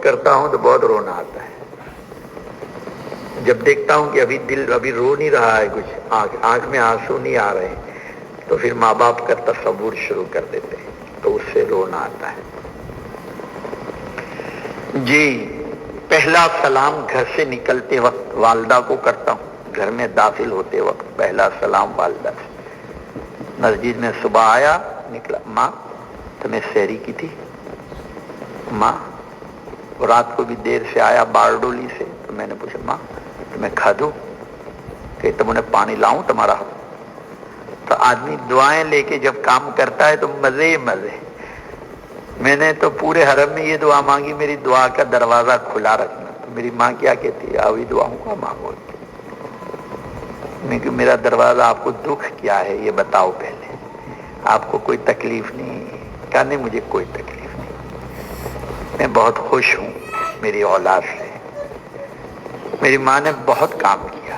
کرتا ہوں تو بہت رونا آتا ہے. جب دیکھتا ہوں کہ ابھی رو نہیں رہا ہے کچھ، آنکھ میں آنسو نہیں آ رہے، تو پھر ماں باپ کا تصور شروع کر دیتے ہیں، تو اس سے رونا آتا ہے. جی، پہلا سلام گھر سے نکلتے وقت والدہ کو کرتا ہوں، گھر میں داخل ہوتے وقت پہلا سلام والدہ سے. مسجد میں صبح آیا، نکلا، ماں تمہیں سحری کی تھی؟ ماں. رات کو بھی دیر سے آیا بارڈولی سے، تو میں نے پوچھا ماں تمہیں کھا دوں کہ تم انہیں پانی لاؤں تمہارا؟ تو آدمی دعائیں لے کے جب کام کرتا ہے تو مزے ہی مزے. میں نے تو پورے حرم میں یہ دعا مانگی، میری دعا کا دروازہ کھلا رکھنا. تو میری ماں کیا کہتی ہے؟ آوی دعاؤں کا مانگو. میں کہ میرا دروازہ، آپ کو دکھ کیا ہے یہ بتاؤ پہلے، آپ کو کوئی تکلیف نہیں؟ کہا نہیں مجھے کوئی تکلیف نہیں، میں بہت خوش ہوں میری اولاد سے. میری ماں نے بہت کام کیا.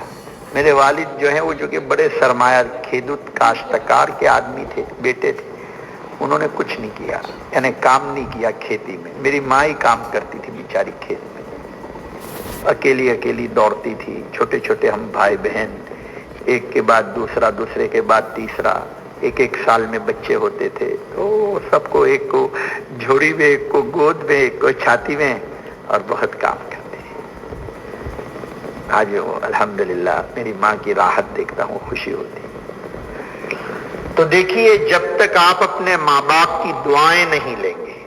میرے والد جو ہیں وہ جو کہ بڑے سرمایہ کھیدوت کاشتکار کے آدمی تھے، بیٹے تھے، انہوں نے کچھ نہیں کیا، یعنی کام نہیں کیا کھیتی میں. میری ماں ہی کام کرتی تھی بیچاری کھیت میں، اکیلی دوڑتی تھی. چھوٹے چھوٹے ہم بھائی بہن، ایک کے بعد دوسرا، دوسرے کے بعد تیسرا، ایک سال میں بچے ہوتے تھے، تو سب کو، ایک کو جھوڑی میں، ایک کو گود میں، ایک کو چھاتی میں، اور بہت کام کرتے. آج الحمدللہ میری ماں کی راحت دیکھتا ہوں، خوشی ہوتی. تو دیکھیے، جب تک آپ اپنے ماں باپ کی دعائیں نہیں لیں گے،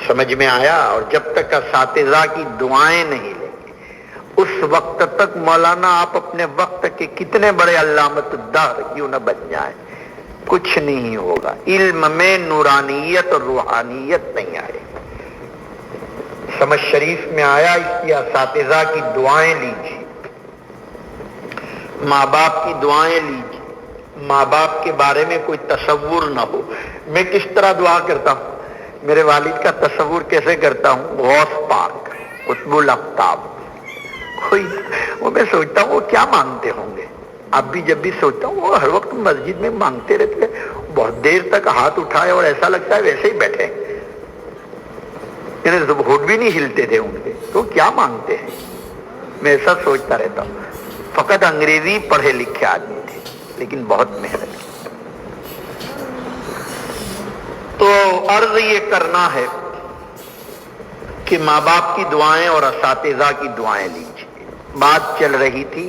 سمجھ میں آیا؟ اور جب تک اساتذہ کی دعائیں نہیں لیں گے، اس وقت تک مولانا آپ اپنے وقت کے کتنے بڑے علامت الدہر کیوں نہ بن جائیں، کچھ نہیں ہوگا. علم میں نورانیت اور روحانیت نہیں آئے. سمجھ شریف میں آیا، اس کی اساتذہ کی دعائیں لیجیے، ماں باپ کی دعائیں لیجیے. ماں باپ کے بارے میں کوئی تصور نہ ہو. میں کس طرح دعا کرتا ہوں، میرے والد کا تصور کیسے کرتا ہوں؟ غوث پاک، قطب الاقطاب. کوئی وہ میں سوچتا ہوں وہ کیا مانگتے ہوں گے. اب بھی جب بھی سوچتا ہوں، وہ ہر وقت مسجد میں مانگتے رہتے ہیں، بہت دیر تک ہاتھ اٹھائے اور ایسا لگتا ہے ویسے ہی بیٹھے، یعنی ہونٹ بھی نہیں ہلتے تھے ان کے. تو کیا مانگتے ہیں؟ میں ایسا سوچتا رہتا ہوں. فقط انگریزی پڑھے لکھے آدمی تھے، لیکن بہت محنت کی. تو عرض یہ کرنا ہے کہ ماں باپ کی دعائیں اور اساتذہ کی دعائیں لیجیے. بات چل رہی تھی